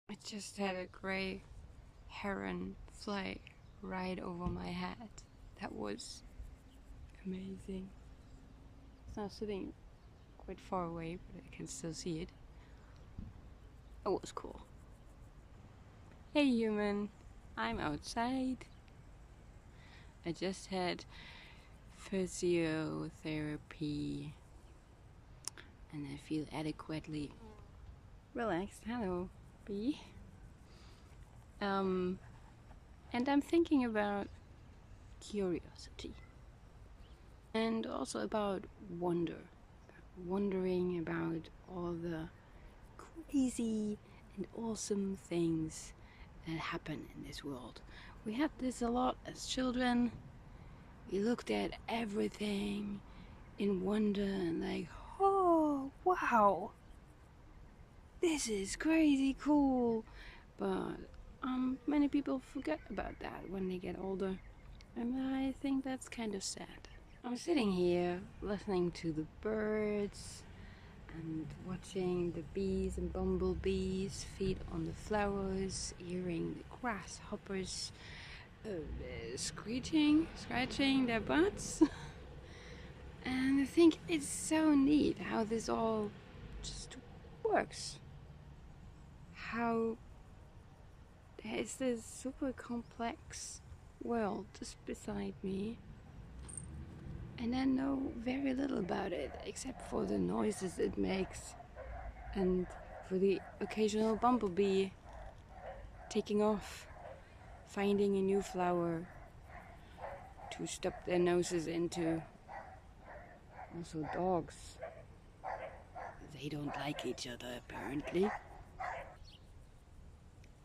I just had a grey heron fly right over my head. That was amazing. It's now sitting quite far away, but I can still see it. It was cool. Hey human, I'm outside. I just had physiotherapy and I feel adequately relaxed. Hello, bee. And I'm thinking about curiosity and also about wondering about all the crazy and awesome things that happen in this world. We had this a lot as children. We looked at everything in wonder and like, oh wow, this is crazy cool. But many people forget about that when they get older, and I think that's kind of sad. I'm sitting here listening to the birds and watching the bees and bumblebees feed on the flowers, hearing the grasshoppers scratching their butts. And I think it's so neat how this all just works. How there is this super complex world just beside me, and I know very little about it except for the noises it makes and for the occasional bumblebee taking off, finding a new flower to stuff their noses into. Also dogs. They don't like each other apparently.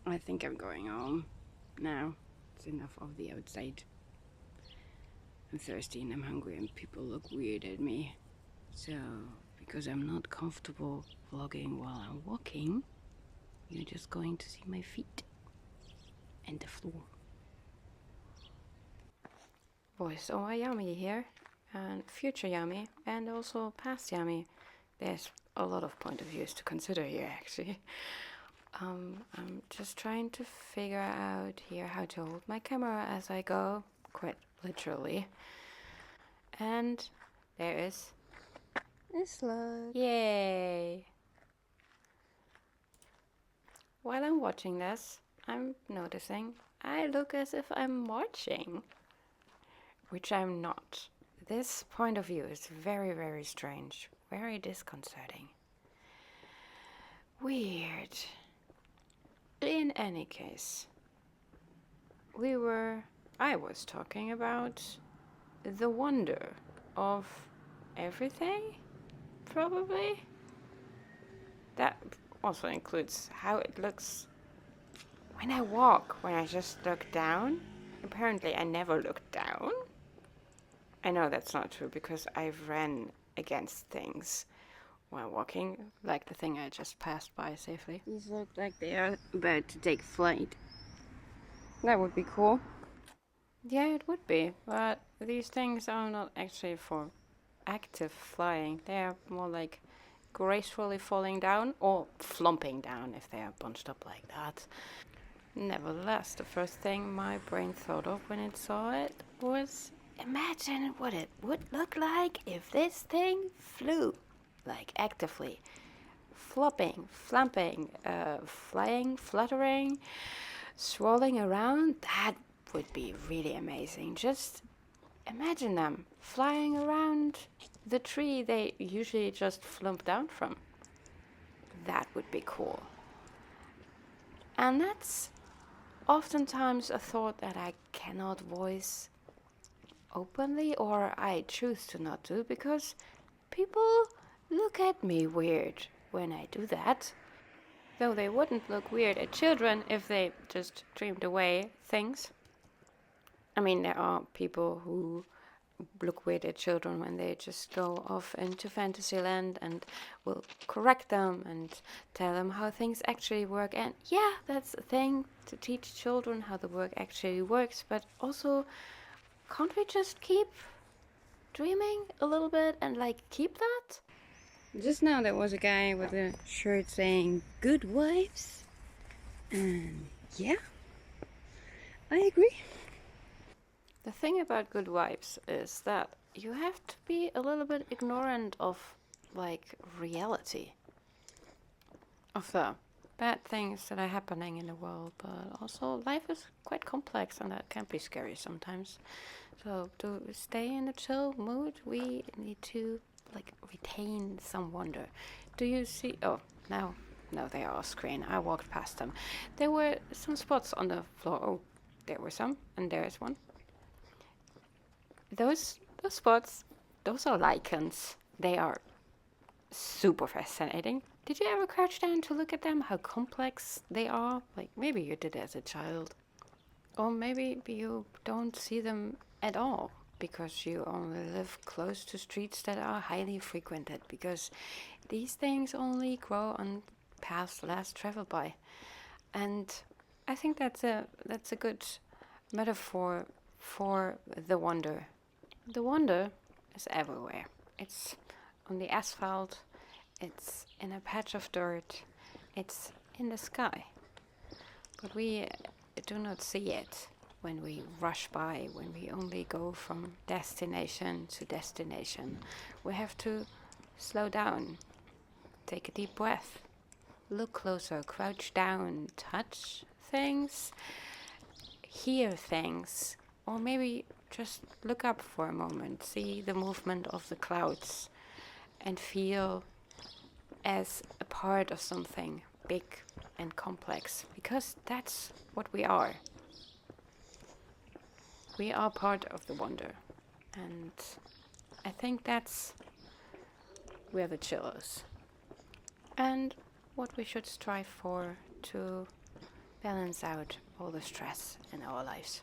I think I'm going home now. It's enough of the outside. I'm thirsty and I'm hungry and people look weird at me. So, because I'm not comfortable vlogging while I'm walking, you're just going to see my feet and the floor. Voice over Yummy here, and future Yummy, and also past Yummy. There's a lot of point of views to consider here, actually. I'm just trying to figure out here how to hold my camera as I go, quite literally. And there is a slug. Yay! While I'm watching this, I'm noticing I look as if I'm marching, which I'm not. This point of view is very, very strange, very disconcerting. Weird. In any case, I was talking about the wonder of everything, probably. That also includes how it looks when I walk, when I just look down. Apparently, I never look down. I know that's not true because I've ran against things while walking, like the thing I just passed by safely. These look like they are about to take flight. That would be cool. Yeah, it would be, but these things are not actually for active flying. They are more like gracefully falling down or flomping down if they are bunched up like that. Nevertheless, the first thing my brain thought of when it saw it was, imagine what it would look like if this thing flew, like actively. Flopping, flapping, flying, fluttering, swirling around. That would be really amazing. Just imagine them flying around the tree they usually just flump down from. That would be cool. And that's oftentimes a thought that I cannot voice openly, or I choose to not do, because people look at me weird when I do that. Though they wouldn't look weird at children if they just dreamed away things. I mean, there are people who look weird at children when they just go off into Fantasyland and will correct them and tell them how things actually work. And yeah, that's a thing, to teach children how the work actually works. But also, can't we just keep dreaming a little bit and like keep that? Just now there was a guy with a shirt saying "Good Wives," And yeah, I agree. The thing about good vibes is that you have to be a little bit ignorant of, like, reality, of the bad things that are happening in the world, but also life is quite complex and that can be scary sometimes. So to stay in a chill mood, we need to, like, retain some wonder. Do you see? Oh, now, no, they are off screen. I walked past them. There were some spots on the floor. Oh, there were some, and there's one. Those spots, those are lichens. They are super fascinating. Did you ever crouch down to look at them? How complex they are? Like, maybe you did as a child. Or maybe you don't see them at all because you only live close to streets that are highly frequented, because these things only grow on paths less traveled by. And I think that's a good metaphor for the wonder. The wonder is everywhere. It's on the asphalt, it's in a patch of dirt, it's in the sky. But we do not see it when we rush by, when we only go from destination to destination. We have to slow down, take a deep breath, look closer, crouch down, touch things, hear things, or maybe just look up for a moment, see the movement of the clouds, and feel as a part of something big and complex, because that's what we are. We are part of the wonder, and I think that's where the chill is, and what we should strive for to balance out all the stress in our lives.